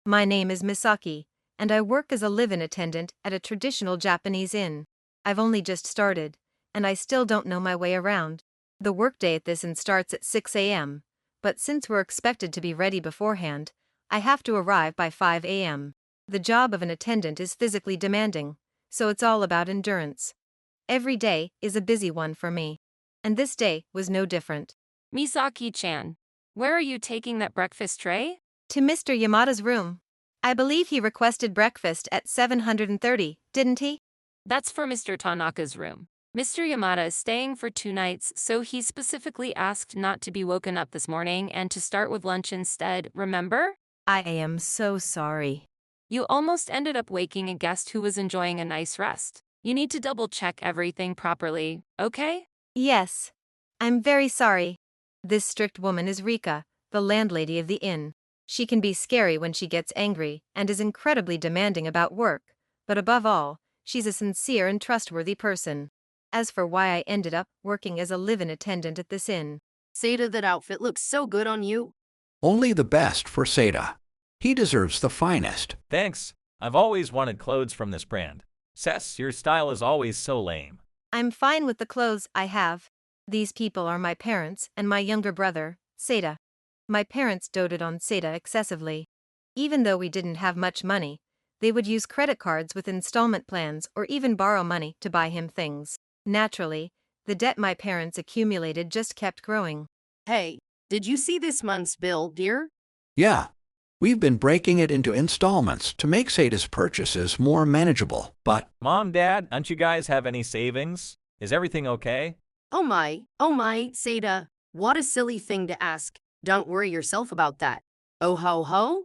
My name is Misaki, and I work as a live-in attendant at a traditional Japanese inn. I've only just started, and I still don't know my way around. The workday at this inn starts at 6 a.m., but since we're expected to be ready beforehand, I have to arrive by 5 a.m. The job of an attendant is physically demanding, so it's all about endurance. Every day is a busy one for me. And this day was no different. Misaki-chan, where are you taking that breakfast tray? To Mr. Yamada's room. I believe he requested breakfast at 730, didn't he? That's for Mr. Tanaka's room. Mr. Yamada is staying for 2 nights, so he specifically asked not to be woken up this morning and to start with lunch instead, remember? I am so sorry. You almost ended up waking a guest who was enjoying a nice rest. You need to double-check everything properly, okay? Yes. I'm very sorry. This strict woman is Rika, the landlady of the inn. She can be scary when she gets angry and is incredibly demanding about work, but above all, she's a sincere and trustworthy person. As for why I ended up working as a live-in attendant at this inn. Seda, that outfit looks so good on you. Only the best for Seda. He deserves the finest. Thanks. I've always wanted clothes from this brand. Cess, your style is always so lame. I'm fine with the clothes I have. These people are my parents and my younger brother, Seda. My parents doted on Seda excessively. Even though we didn't have much money, they would use credit cards with installment plans or even borrow money to buy him things. Naturally, the debt my parents accumulated just kept growing. Hey, did you see this month's bill, dear? Yeah. We've been breaking it into installments to make Seda's purchases more manageable, but Mom, Dad, don't you guys have any savings? Is everything okay? Oh my, Seda, what a silly thing to ask. Don't worry yourself about that. Oh ho ho?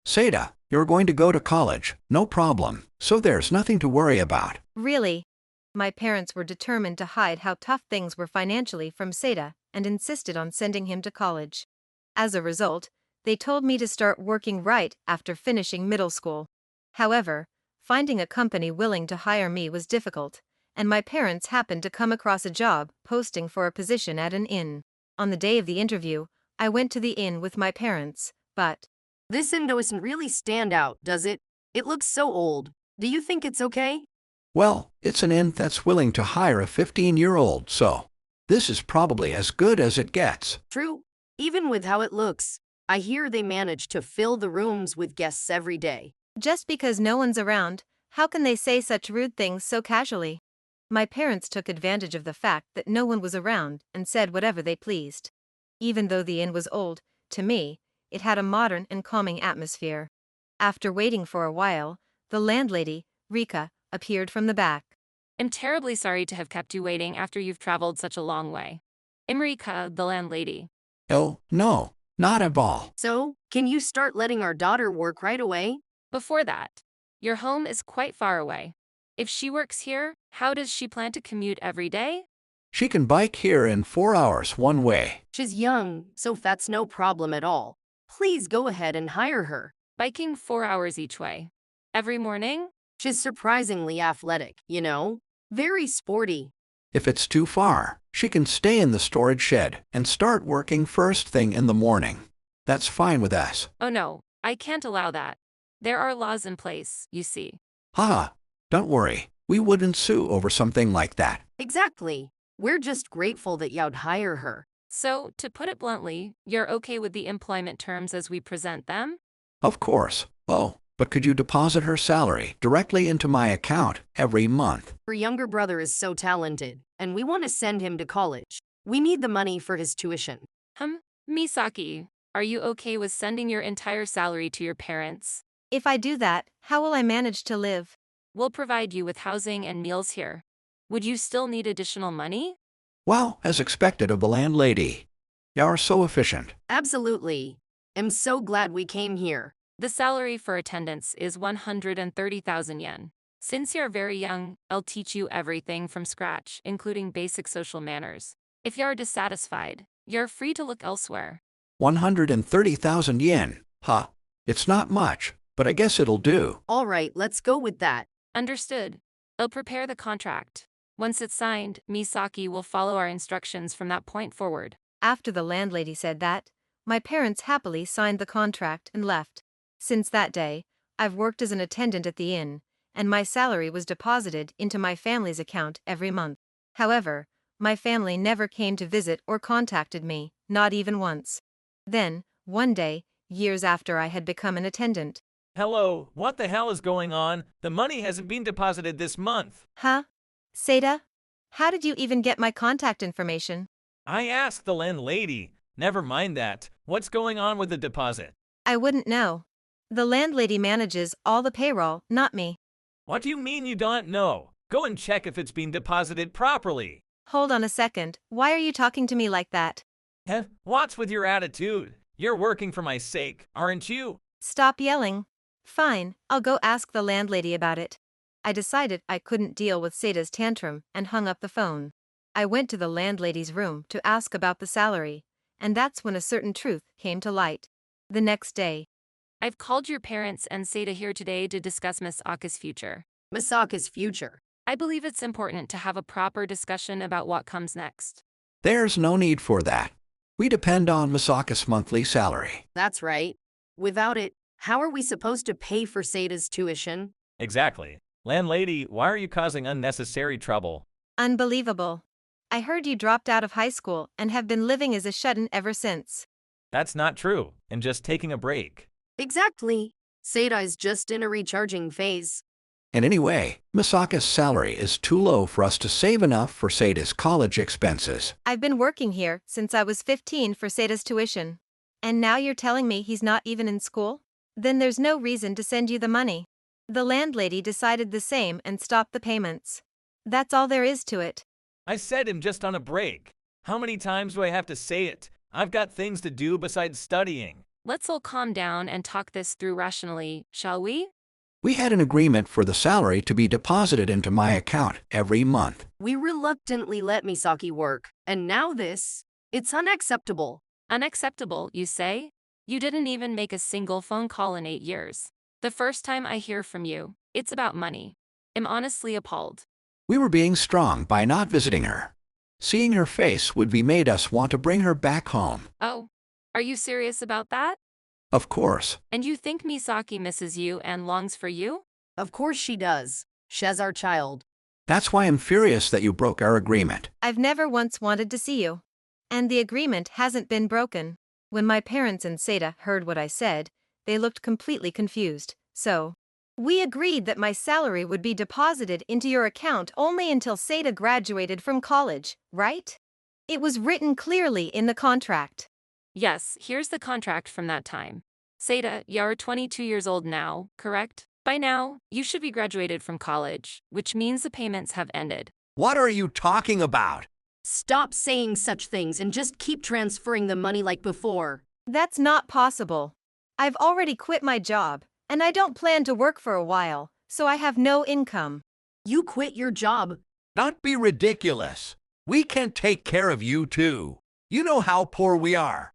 Seda, you're going to go to college, no problem, so there's nothing to worry about. Really? My parents were determined to hide how tough things were financially from Seda and insisted on sending him to college. As a result, they told me to start working right after finishing middle school. However, finding a company willing to hire me was difficult, and my parents happened to come across a job posting for a position at an inn. On the day of the interview, I went to the inn with my parents, but This inn doesn't really stand out, does it? It looks so old. Do you think it's okay? Well, it's an inn that's willing to hire a 15-year-old, so this is probably as good as it gets. True. Even with how it looks, I hear they manage to fill the rooms with guests every day. just because no one's around, how can they say such rude things so casually? My parents took advantage of the fact that no one was around and said whatever they pleased. Even though the inn was old, to me, it had a modern and calming atmosphere. After waiting for a while, the landlady, Rika, appeared from the back. I'm terribly sorry to have kept you waiting after you've traveled such a long way. Imrika, the landlady. Oh, no, not at all. So, can you start letting our daughter work right away? Before that, your home is quite far away. If she works here, how does she plan to commute every day? She can bike here in 4 hours one way. She's young, so that's no problem at all. Please go ahead and hire her. Biking 4 hours each way. Every morning? She's surprisingly athletic, you know? Very sporty. If it's too far, she can stay in the storage shed and start working first thing in the morning. That's fine with us. Oh no, I can't allow that. There are laws in place, you see. Haha, don't worry. We wouldn't sue over something like that. Exactly. We're just grateful that you'd hire her. So, to put it bluntly, you're okay with the employment terms as we present them? Of course. Oh, but could you deposit her salary directly into my account every month? Her younger brother is so talented, and we want to send him to college. We need the money for his tuition. Misaki, are you okay with sending your entire salary to your parents? If I do that, how will I manage to live? We'll provide you with housing and meals here. Would you still need additional money? Well, as expected of the landlady. You're so efficient. Absolutely. I'm so glad we came here. The salary for attendance is 130,000 yen. Since you're very young, I'll teach you everything from scratch, including basic social manners. If you're dissatisfied, you're free to look elsewhere. 130,000 yen. Huh. It's not much, but I guess it'll do. All right, let's go with that. Understood. I'll prepare the contract. Once it's signed, Misaki will follow our instructions from that point forward. After the landlady said that, my parents happily signed the contract and left. Since that day, I've worked as an attendant at the inn, and my salary was deposited into my family's account every month. However, my family never came to visit or contacted me, not even once. Then, one day, years after I had become an attendant. Hello, what the hell is going on? The money hasn't been deposited this month. Huh? Seda? How did you even get my contact information? I asked the landlady. Never mind that. What's going on with the deposit? I wouldn't know. The landlady manages all the payroll, not me. What do you mean you don't know? Go and check if it's been deposited properly. Hold on a second, why are you talking to me like that? Heh, what's with your attitude? You're working for my sake, aren't you? Stop yelling. Fine, I'll go ask the landlady about it. I decided I couldn't deal with Seda's tantrum and hung up the phone. I went to the landlady's room to ask about the salary, and that's when a certain truth came to light. The next day, I've called your parents and Seda here today to discuss Misaka's future. Misaka's future. I believe it's important to have a proper discussion about what comes next. There's no need for that. We depend on Misaka's monthly salary. That's right. Without it, how are we supposed to pay for Seda's tuition? Exactly. Landlady, why are you causing unnecessary trouble? unbelievable. I heard you dropped out of high school and have been living as a shut-in ever since. That's not true, and just taking a break. Exactly. Seda is just in a recharging phase. And anyway, Misaka's salary is too low for us to save enough for Seda's college expenses. I've been working here since I was 15 for Seda's tuition. And now you're telling me he's not even in school? Then there's no reason to send you the money. The landlady decided the same and stopped the payments. That's all there is to it. I said I'm just on a break. How many times do I have to say it? I've got things to do besides studying. Let's all calm down and talk this through rationally, shall we? We had an agreement for the salary to be deposited into my account every month. We reluctantly let Misaki work, and now this. It's unacceptable. Unacceptable, you say? You didn't even make a single phone call in 8 years. The first time I hear from you, it's about money. I'm honestly appalled. We were being strong by not visiting her. Seeing her face would be made us want to bring her back home. Oh, are you serious about that? Of course. And you think Misaki misses you and longs for you? Of course she does. She's our child. That's why I'm furious that you broke our agreement. I've never once wanted to see you. And the agreement hasn't been broken. When my parents and Seda heard what I said, they looked completely confused. So, we agreed that my salary would be deposited into your account only until Seda graduated from college, right? It was written clearly in the contract. Yes, here's the contract from that time. Seda, you're 22 years old now, correct? By now, you should be graduated from college, which means the payments have ended. What are you talking about? Stop saying such things and just keep transferring the money like before. That's not possible. I've already quit my job, and I don't plan to work for a while, so I have no income. You quit your job. Don't be ridiculous. We can take care of you too. You know how poor we are.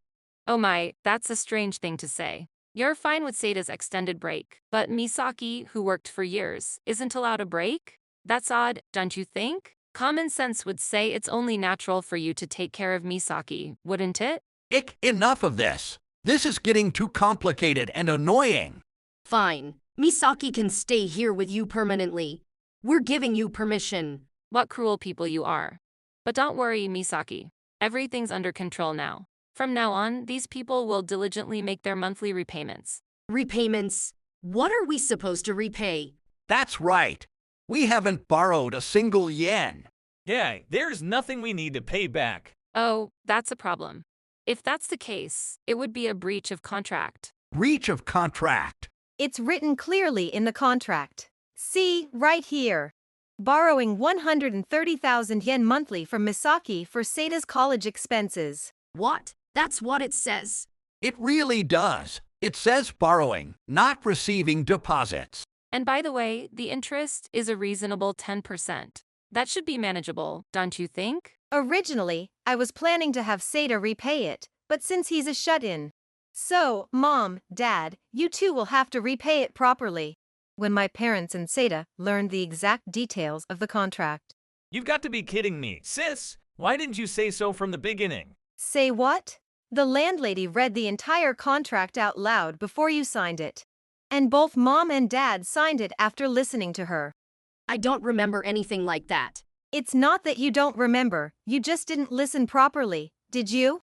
Oh my, that's a strange thing to say. You're fine with Seda's extended break, but Misaki, who worked for years, isn't allowed a break? That's odd, don't you think? Common sense would say it's only natural for you to take care of Misaki, wouldn't it? Enough of this. This is getting too complicated and annoying. Fine. Misaki can stay here with you permanently. We're giving you permission. What cruel people you are. But don't worry, Misaki. Everything's under control now. From now on, these people will diligently make their monthly repayments. Repayments? What are we supposed to repay? That's right. We haven't borrowed a single yen. Yeah, there's nothing we need to pay back. Oh, that's a problem. If that's the case, it would be a breach of contract. Breach of contract. It's written clearly in the contract. See, right here. Borrowing 130,000 yen monthly from Misaki for Seda's college expenses. What? That's what it says. It really does. It says borrowing, not receiving deposits. And by the way, the interest is a reasonable 10%. That should be manageable, don't you think? Originally, I was planning to have Seda repay it, but since he's a shut-in. So, Mom, Dad, you two will have to repay it properly. When my parents and Seda learned the exact details of the contract. You've got to be kidding me. Sis, why didn't you say so from the beginning? Say what? The landlady read the entire contract out loud before you signed it. And both mom and dad signed it after listening to her. I don't remember anything like that. It's not that you don't remember, you just didn't listen properly, did you?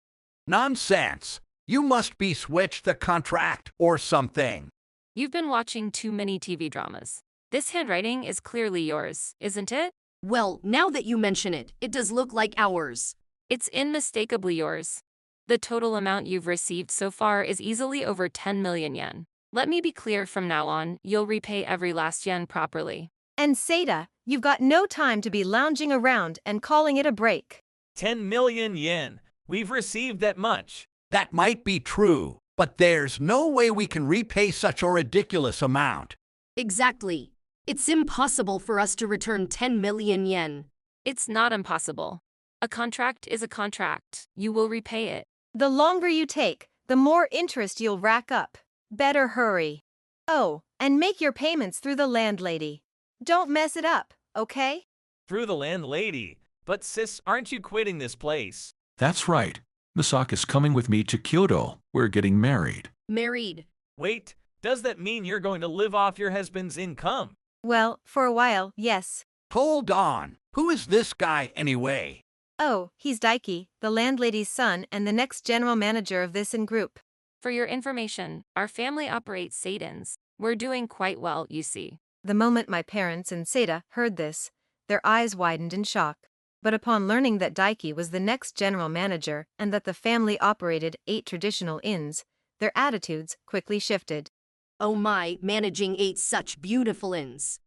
Nonsense. You must be switched the contract or something. You've been watching too many TV dramas. This handwriting is clearly yours, isn't it? Well, now that you mention it, it does look like ours. It's unmistakably yours. The total amount you've received so far is easily over 10 million yen. Let me be clear, from now on, you'll repay every last yen properly. And Seda, you've got no time to be lounging around and calling it a break. 10 million yen. We've received that much. That might be true, but there's no way we can repay such a ridiculous amount. Exactly. It's impossible for us to return 10 million yen. It's not impossible. A contract is a contract. You will repay it. The longer you take, the more interest you'll rack up. Better hurry. Oh, and make your payments through the landlady. Don't mess it up, okay? Through the landlady. But sis, aren't you quitting this place? That's right. Misaka's coming with me to Kyoto. We're getting married. Married. Wait, does that mean you're going to live off your husband's income? Well, for a while, yes. Hold on. Who is this guy anyway? Oh, he's Daiki, the landlady's son and the next general manager of this group. For your information, our family operates Satan's. We're doing quite well, you see. The moment my parents and Seda heard this, their eyes widened in shock. But upon learning that Daiki was the next general manager and that the family operated 8 traditional inns, their attitudes quickly shifted. Oh my, managing 8 such beautiful inns.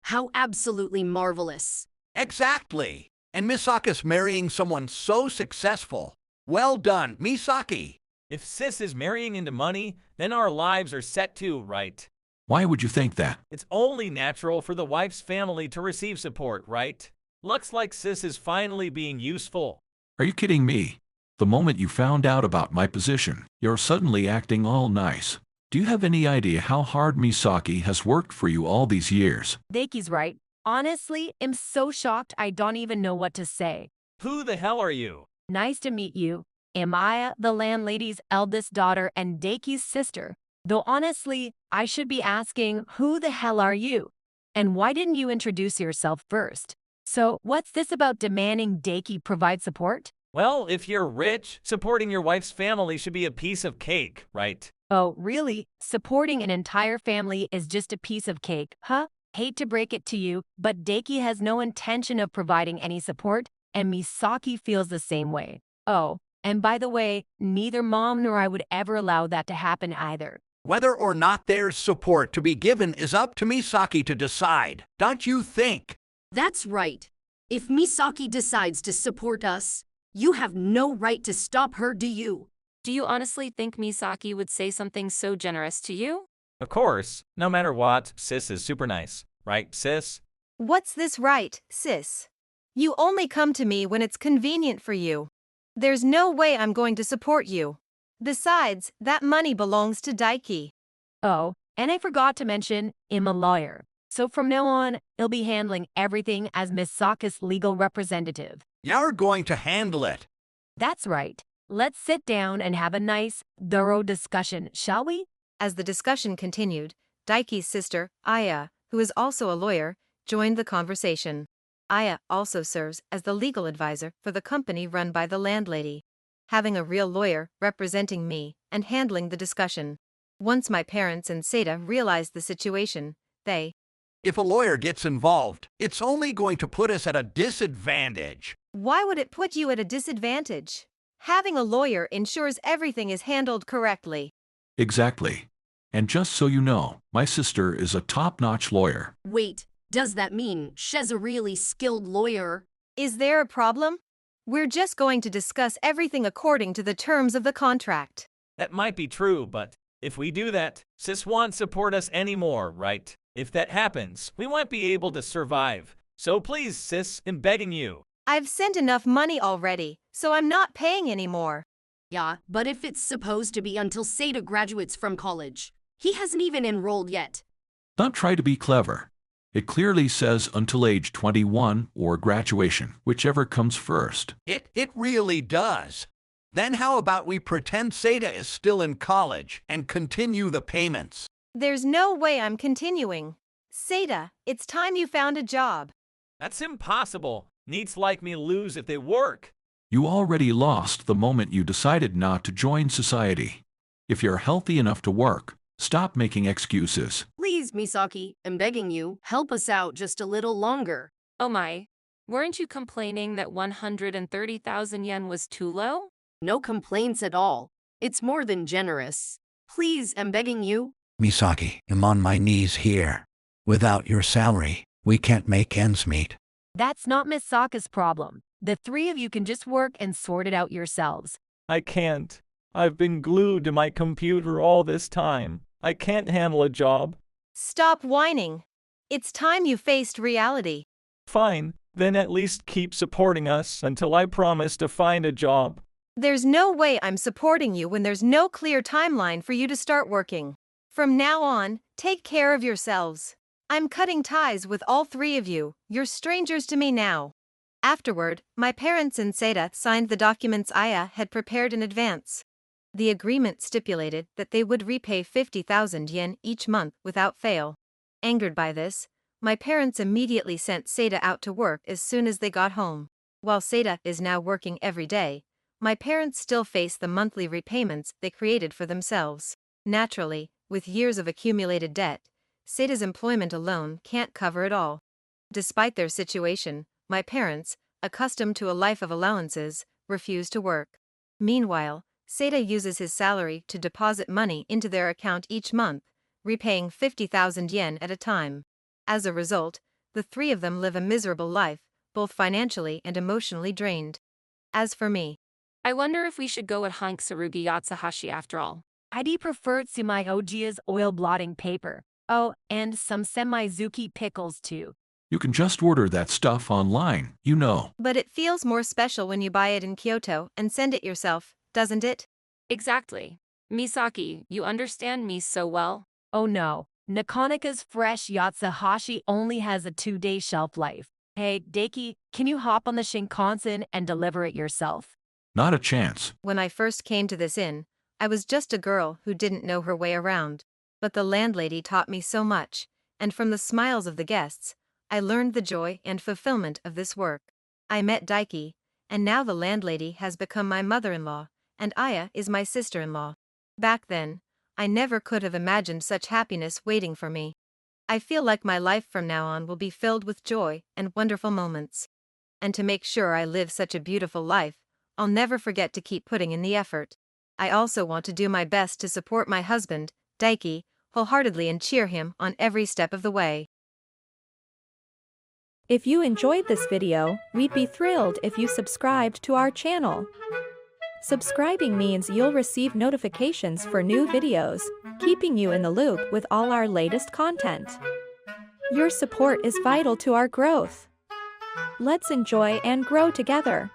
How absolutely marvelous. Exactly. And Misaka's marrying someone so successful. Well done, Misaki. If sis is marrying into money, then our lives are set too, right? Why would you think that? It's only natural for the wife's family to receive support, right? Looks like sis is finally being useful. Are you kidding me? The moment you found out about my position, you're suddenly acting all nice. Do you have any idea how hard Misaki has worked for you all these years? Daiki's right. Honestly, I'm so shocked I don't even know what to say. Who the hell are you? Nice to meet you. Am I the landlady's eldest daughter and Daiki's sister? Though honestly, I should be asking, who the hell are you? And why didn't you introduce yourself first? So, what's this about demanding Daiki provide support? Well, if you're rich, supporting your wife's family should be a piece of cake, right? Oh, really? Supporting an entire family is just a piece of cake, huh? Hate to break it to you, but Daiki has no intention of providing any support, and Misaki feels the same way. Oh, and by the way, neither mom nor I would ever allow that to happen either. Whether or not there's support to be given is up to Misaki to decide, don't you think? That's right. If Misaki decides to support us, you have no right to stop her, do you? Do you honestly think Misaki would say something so generous to you? Of course, no matter what, sis is super nice, right, sis? What's this right, sis? You only come to me when it's convenient for you. There's no way I'm going to support you. Besides, that money belongs to Daiki. Oh, and I forgot to mention, I'm a lawyer. So from now on, I'll be handling everything as Misaka's legal representative. You're going to handle it. That's right. Let's sit down and have a nice, thorough discussion, shall we? As the discussion continued, Daiki's sister, Aya, who is also a lawyer, joined the conversation. Aya also serves as the legal advisor for the company run by the landlady. Having a real lawyer representing me and handling the discussion. Once my parents and Seda realized the situation, they, If a lawyer gets involved, it's only going to put us at a disadvantage. Why would it put you at a disadvantage? Having a lawyer ensures everything is handled correctly. Exactly. And just so you know, my sister is a top-notch lawyer. Wait, does that mean she's a really skilled lawyer? Is there a problem? We're just going to discuss everything according to the terms of the contract. That might be true, but if we do that, sis won't support us anymore, right? If that happens, we won't be able to survive. So please, sis, I'm begging you. I've sent enough money already, so I'm not paying anymore. Yeah, but if it's supposed to be until Seda graduates from college, he hasn't even enrolled yet. Don't try to be clever. It clearly says until age 21 or graduation, whichever comes first. It really does. Then how about we pretend Seda is still in college and continue the payments? There's no way I'm continuing. Seda, it's time you found a job. That's impossible. Needs like me lose if they work. You already lost the moment you decided not to join society. If you're healthy enough to work, stop making excuses. Please, Misaki, I'm begging you, help us out just a little longer. Oh my. Weren't you complaining that 130,000 yen was too low? No complaints at all. It's more than generous. Please, I'm begging you. Misaki, I'm on my knees here. Without your salary, we can't make ends meet. That's not Miss Sokka's problem. The three of you can just work and sort it out yourselves. I can't. I've been glued to my computer all this time. I can't handle a job. Stop whining. It's time you faced reality. Fine, then at least keep supporting us until I promise to find a job. There's no way I'm supporting you when there's no clear timeline for you to start working. From now on, take care of yourselves. I'm cutting ties with all three of you. You're strangers to me now. Afterward, my parents and Seda signed the documents Aya had prepared in advance. The agreement stipulated that they would repay 50,000 yen each month without fail. Angered by this, my parents immediately sent Seda out to work as soon as they got home. While Seda is now working every day, my parents still face the monthly repayments they created for themselves. Naturally, with years of accumulated debt, Seda's employment alone can't cover it all. Despite their situation, my parents, accustomed to a life of allowances, refuse to work. Meanwhile, Seda uses his salary to deposit money into their account each month, repaying 50,000 yen at a time. As a result, the three of them live a miserable life, both financially and emotionally drained. As for me, I wonder if we should go with Hank Sarugi Yatsuhashi after all. I'd prefer Tsumai Ojia's oil blotting paper. Oh, and some Semizuki pickles too. You can just order that stuff online, you know. but it feels more special when you buy it in Kyoto and send it yourself, doesn't it? Exactly. Misaki, you understand me so well. Oh no, Nakonika's fresh Yatsuhashi only has a 2-day shelf life. Hey, Daiki, can you hop on the Shinkansen and deliver it yourself? Not a chance. When I first came to this inn, I was just a girl who didn't know her way around. But the landlady taught me so much, and from the smiles of the guests, I learned the joy and fulfillment of this work. I met Daiki, and now the landlady has become my mother-in-law, and Aya is my sister-in-law. Back then, I never could have imagined such happiness waiting for me. I feel like my life from now on will be filled with joy and wonderful moments. And to make sure I live such a beautiful life, I'll never forget to keep putting in the effort. I also want to do my best to support my husband, Daiki, wholeheartedly and cheer him on every step of the way. If you enjoyed this video, we'd be thrilled if you subscribed to our channel. Subscribing means you'll receive notifications for new videos, keeping you in the loop with all our latest content. Your support is vital to our growth. Let's enjoy and grow together.